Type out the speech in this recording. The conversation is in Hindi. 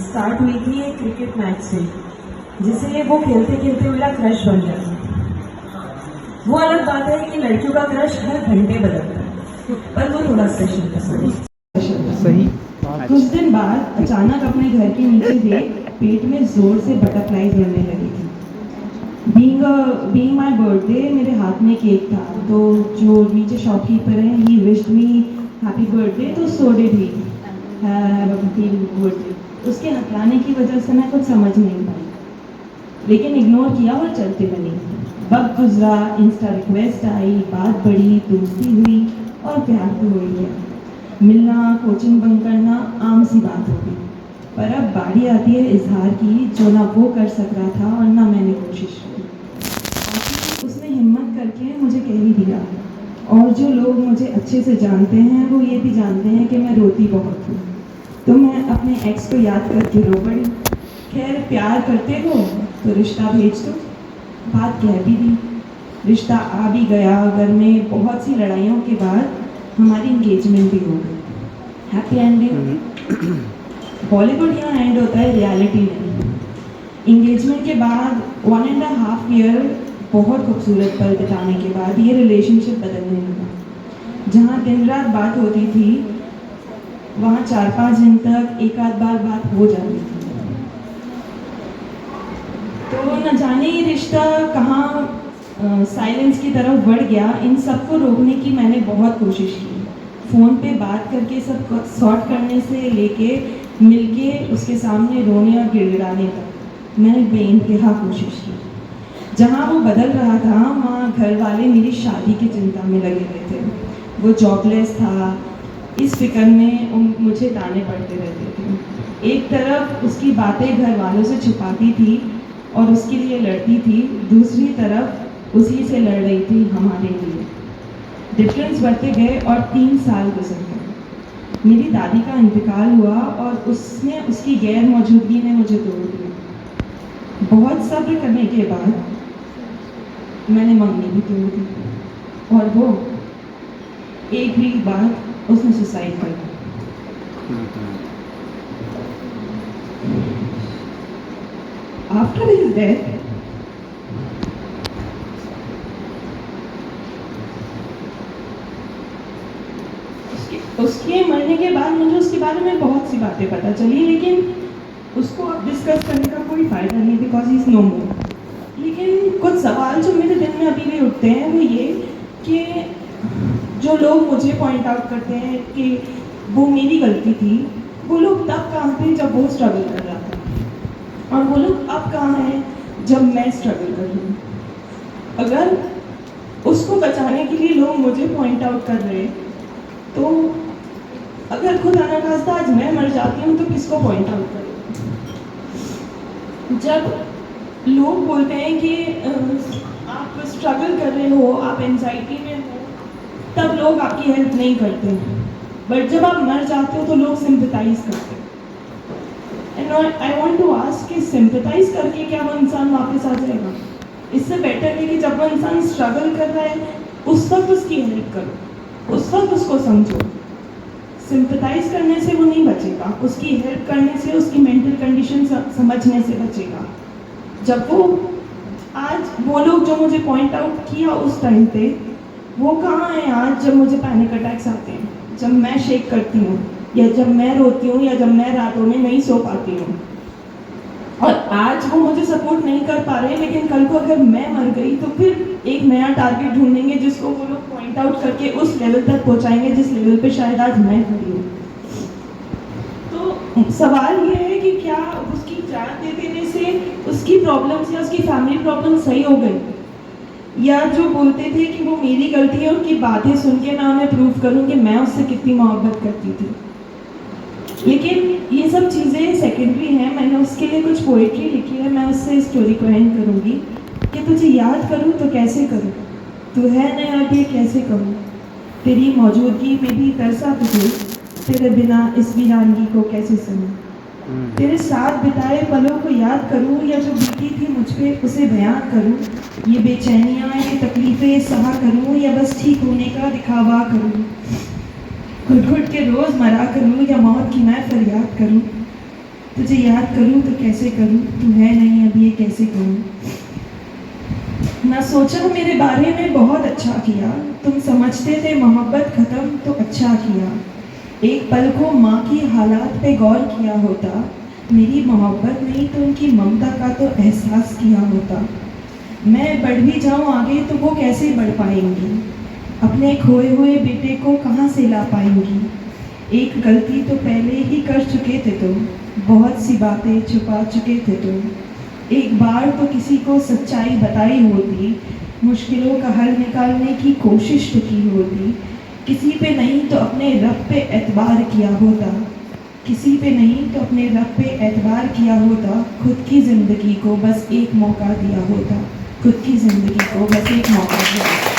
स्टार्ट हुई थी एक क्रिकेट मैच से, जिसे वो खेलते खेलते मेरा क्रश बन गया। वो अलग बात है कि लड़कियों का क्रश हर घंटे बदलता है, पर वो थोड़ा स्पेशल था। सही। कुछ दिन बाद अचानक अपने घर के नीचे देख पेट में जोर से बटरफ्लाईज बनने लगी थी। बीइंग माय बर्थडे, मेरे हाथ में केक था, तो जो नीचे शॉपकीपर है he wished me happy birthday, तो so did he have a happy birthday. उसके हटाने की वजह से मैं कुछ समझ नहीं पाई, लेकिन इग्नोर किया और चलते बनी। वक्त गुजरा, इंस्टा रिक्वेस्ट आई, बात बढ़ी, दोस्ती हुई और प्यार तो हो ही गया। मिलना, कोचिंग बंक करना आम सी बात हो गई। पर अब बारी आती है इजहार की, जो ना वो कर सक रहा था और ना मैंने कोशिश की। उसने हिम्मत करके मुझे कह ही दिया, और जो लोग मुझे अच्छे से जानते हैं वो ये भी जानते हैं कि मैं रोती बहुत हूँ। तो मैं अपने एक्स को याद करके रो पड़ी। खैर, प्यार करते हो तो रिश्ता भेज दो, बात कह भी दी। रिश्ता आ भी गया। घर में बहुत सी लड़ाइयों के बाद हमारी इंगेजमेंट भी हो गई। Happy ending. बॉलीवुड यहाँ एंड होता है, रियलिटी नहीं। इंगेजमेंट के बाद 1.5 ईयर बहुत खूबसूरत पल बिताने के बाद ये रिलेशनशिप बदलने लगा। जहाँ दिन रात बात होती थी, वहाँ 4-5 दिन तक एक आध बार बात हो जाती थी। तो न जाने ये रिश्ता कहाँ साइलेंस की तरफ बढ़ गया। इन सबको रोकने की मैंने बहुत कोशिश की। फ़ोन पे बात करके सब सॉर्ट करने से लेके मिलके उसके सामने रोने और गिड़गिड़ाने तक मैंने बेइंतहा कोशिश की। जहाँ वो बदल रहा था, वहाँ घर वाले मेरी शादी की चिंता में लगे हुए थे। वो जॉबलेस था, इस फिक्र में मुझे ताने पड़ते रहते थे। एक तरफ उसकी बातें घर वालों से छुपाती थी और उसके लिए लड़ती थी, दूसरी तरफ उसी से लड़ रही थी हमारे लिए। डिफरेंस बढ़ते गए और 3 साल गुजर गए। मेरी दादी का इंतकाल हुआ और उसने उसकी गैर मौजूदगी में मुझे तोड़ दिया। बहुत सब्र करने के बाद मैंने मंगनी भी तोड़ दी, और वो एक वीक बाद उसने सुसाइड कर लिया। आफ्टर हिज डेथ, उसके मरने के बाद मुझे उसके बारे में बहुत सी बातें पता चली, लेकिन उसको अब डिस्कस करने का कोई फ़ायदा नहीं, बिकॉज ही इज़ नो मोर। लेकिन कुछ सवाल जो मेरे दिल में अभी भी उठते हैं वो ये कि जो लोग मुझे पॉइंट आउट करते हैं कि वो मेरी गलती थी, वो लोग तब कहाँ थे जब वो स्ट्रगल कर रहा था, और वो लोग अब कहाँ हैं जब मैं स्ट्रगल कर रही हूँ। अगर उसको बचाने के लिए लोग मुझे पॉइंट आउट कर रहे हैं, तो अगर खुद अनाकास्ता आज मैं मर जाती हूँ तो किसको पॉइंट आउट करें? जब लोग बोलते हैं कि आप स्ट्रगल कर रहे हो, आप एंजाइटी में हो, तब लोग आपकी हेल्प नहीं करते हैं, बट जब आप मर जाते हो तो लोग सिंपैथाइज करते हैं। And I want to ask कि सिंपैथाइज करके क्या वो इंसान वापस आ जाएगा? इससे बेटर है कि जब वो इंसान स्ट्रगल कर रहा है उस वक्त उसकी हेल्प करो, उस वक्त उसको समझो। सिंपैथाइज करने से वो नहीं बचेगा, उसकी हेल्प करने से, उसकी मेंटल कंडीशन समझने से बचेगा। जब वो आज वो लोग जो मुझे पॉइंट आउट किया उस टाइम पे, वो कहाँ हैं आज जब मुझे पैनिक अटैक्स आते हैं, जब मैं शेक करती हूँ, या जब मैं रोती हूँ, या जब मैं रातों में नहीं सो पाती हूँ। और आज वो मुझे सपोर्ट नहीं कर पा रहे, लेकिन कल को अगर मैं मर गई तो फिर एक नया टारगेट ढूंढेंगे जिसको वो लोग पॉइंट आउट करके उस लेवल तक पहुंचाएंगे जिस लेवल पे शायद आज मैं खड़ी हूँ। तो सवाल ये है कि क्या उसकी जान दे देने से उसकी प्रॉब्लम्स या उसकी फैमिली प्रॉब्लम सही हो गई, या जो बोलते थे कि वो मेरी गलती है, उनकी बातें सुन के मैं उन्हें प्रूव करूँ कि मैं उससे कितनी मोहब्बत करती थी। लेकिन ये सब चीज़ें सेकेंडरी हैं। मैंने उसके लिए कुछ पोइट्री लिखी है, मैं उससे स्टोरी को एंड करूँगी कि तुझे याद करूँ तो कैसे करूँ, तू है न अब ये कैसे कहूँ, तेरी मौजूदगी में भी तरसा तुझे, तेरे बिना इस वीरानगी को कैसे सुनूँ, तेरे साथ बिताए पलों को याद करूँ, या जो बीती थी मुझ पे उसे बयान करूँ, ये बेचैनियाँ, ये तकलीफ़ें सहा करूँ, या बस ठीक होने का दिखावा करूँ, घुट घुट के रोज़ मरा करूँ, या मौत की मैं फरियाद करूँ। तुझे याद करूं तो कैसे करूं, तू है नहीं अब ये कैसे करूं। ना सोचा मेरे बारे में बहुत अच्छा किया, तुम समझते थे मोहब्बत खत्म तो अच्छा किया। एक पल को माँ की हालात पे गौर किया होता, मेरी मोहब्बत नहीं तो उनकी ममता का तो एहसास किया होता। मैं बढ़ भी जाऊं आगे तो वो कैसे बढ़ पाएंगी, अपने खोए हुए बेटे को कहाँ से ला पाएंगी। एक गलती तो पहले ही कर चुके थे तुम, बहुत सी बातें छुपा चुके थे तुम। एक बार तो किसी को सच्चाई बताई होती, मुश्किलों का हल निकालने की कोशिश तो की होती। किसी पे नहीं तो अपने रब पे एतबार किया होता, किसी पे नहीं तो अपने रब पे एतबार किया होता। खुद की ज़िंदगी को बस एक मौका दिया होता, खुद की ज़िंदगी को बस एक मौका दिया होता।